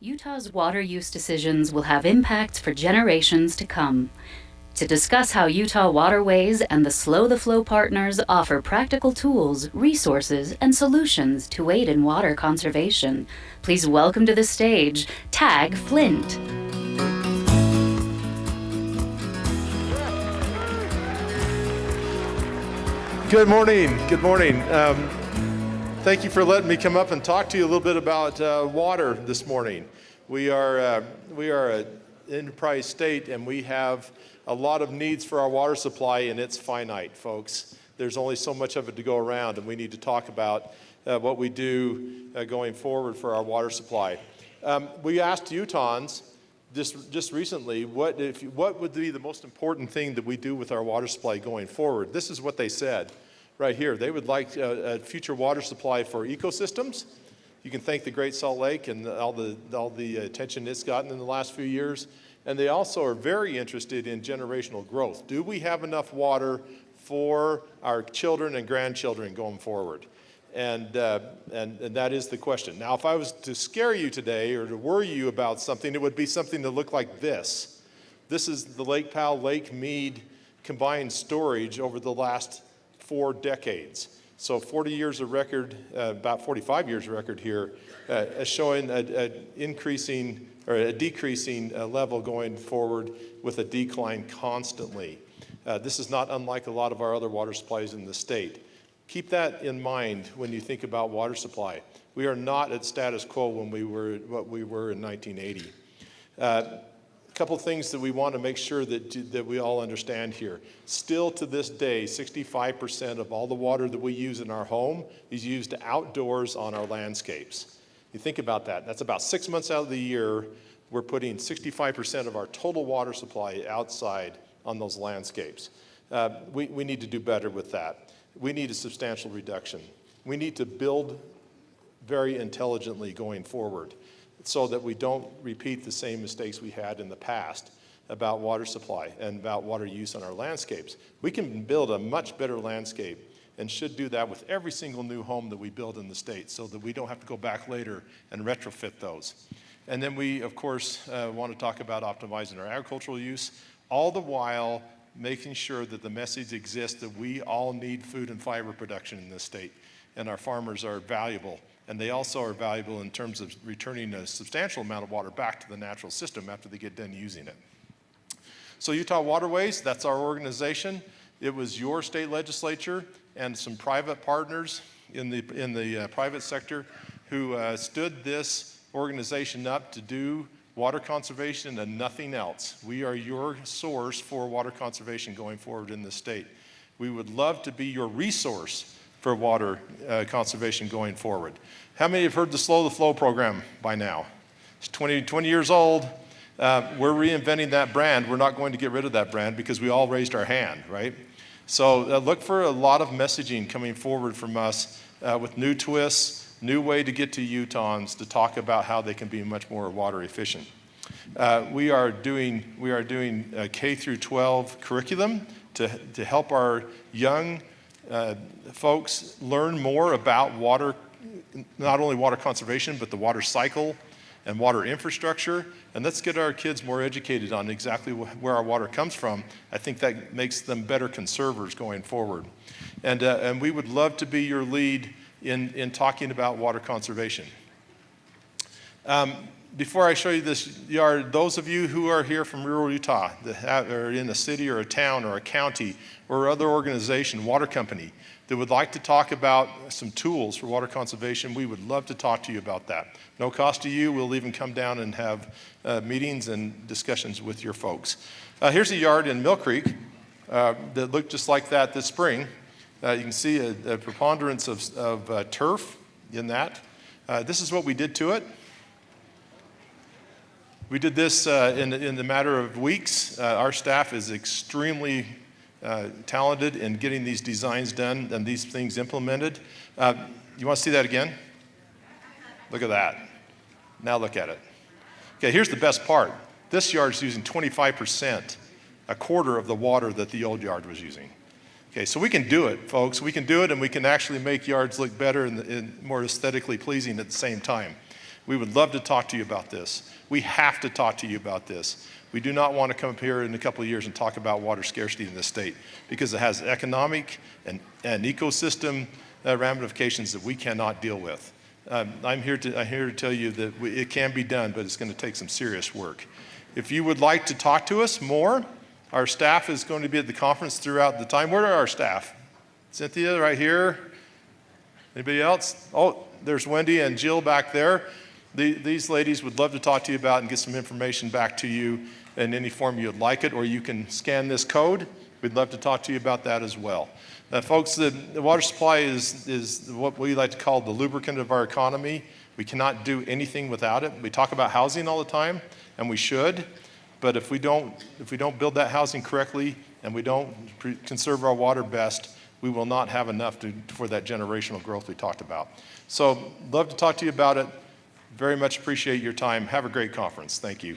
Utah's water use decisions will have impacts for generations to come. To discuss how Utah Waterways and the Slow the Flow partners offer practical tools, resources, and solutions to aid in water conservation, please welcome to the stage Tage Flint. Good morning. Good morning. Thank you for letting me come up and talk to you a little bit about water this morning. We are an enterprise state, and we have a lot of needs for our water supply, and it's finite, folks. There's only so much of it to go around, and we need to talk about what we do going forward for our water supply. We asked Utahns just recently, what would be the most important thing that we do with our water supply going forward? This is what they said right here. They would like a future water supply for ecosystems. You can thank the Great Salt Lake and all the attention it's gotten in the last few years. And they also are very interested in generational growth. Do we have enough water for our children and grandchildren going forward? And that is the question. Now, if I was to scare you today or to worry you about something, it would be something that looked like this. This is the Lake Powell, Lake Mead combined storage over the last 4 decades. So 40 years of record, about 45 years of record here, showing a decreasing level going forward with a decline constantly. This is not unlike a lot of our other water supplies in the state. Keep that in mind when you think about water supply. We are not at status quo when we were what we were in 1980. A couple things that we want to make sure that we all understand here. Still to this day, 65% of all the water that we use in our home is used outdoors on our landscapes. You think about that. That's about 6 months out of the year. We're putting 65% of our total water supply outside on those landscapes. We need to do better with that. We need a substantial reduction. We need to build very intelligently going forward so that we don't repeat the same mistakes we had in the past about water supply and about water use on our landscapes. We can build a much better landscape and should do that with every single new home that we build in the state so that we don't have to go back later and retrofit those. And then we, of course, want to talk about optimizing our agricultural use, all the while making sure that the message exists that we all need food and fiber production in this state, and our farmers are valuable. And they also are valuable in terms of returning a substantial amount of water back to the natural system after they get done using it. So Utah Waterways, that's our organization. It was your state legislature and some private partners in the private sector who stood this organization up to do water conservation and nothing else. We are your source for water conservation going forward in this state. We would love to be your resource for water conservation going forward. How many have heard the Slow the Flow program by now? It's 20 years old. We're reinventing that brand. We're not going to get rid of that brand because we all raised our hand, right? So look for a lot of messaging coming forward from us with new twists, new way to get to Utahns to talk about how they can be much more water efficient. We are doing K through 12 curriculum to help our young folks learn more about water, not only water conservation, but the water cycle and water infrastructure. And let's get our kids more educated on exactly where our water comes from. I think that makes them better conservers going forward. And we would love to be your lead in talking about water conservation. Before I show you this yard, those of you who are here from rural Utah, that are in a city or a town or a county or other organization, water company, that would like to talk about some tools for water conservation, we would love to talk to you about that. No cost to you. We'll even come down and have meetings and discussions with your folks. Here's a yard in Mill Creek that looked just like that this spring. You can see a preponderance of turf in that. This is what we did to it. We did this in the matter of weeks. Our staff is extremely talented in getting these designs done and these things implemented. You want to see that again? Look at that. Now look at it. Okay, here's the best part. This yard's using 25%, a quarter of the water that the old yard was using. Okay, so we can do it, folks. We can do it, and we can actually make yards look better and more aesthetically pleasing at the same time. We would love to talk to you about this. We have to talk to you about this. We do not want to come up here in a couple of years and talk about water scarcity in this state because it has economic and ecosystem ramifications that we cannot deal with. I'm here to tell you that it can be done, but it's going to take some serious work. If you would like to talk to us more, our staff is going to be at the conference throughout the time. Where are our staff? Cynthia, right here. Anybody else? Oh, there's Wendy and Jill back there. These ladies would love to talk to you about and get some information back to you in any form you'd like it, or you can scan this code. We'd love to talk to you about that as well. Folks, the water supply is what we like to call the lubricant of our economy. We cannot do anything without it. We talk about housing all the time, and we should, but if we don't build that housing correctly and we don't conserve our water best, we will not have enough for that generational growth we talked about. So, love to talk to you about it. Very much appreciate your time. Have a great conference. Thank you.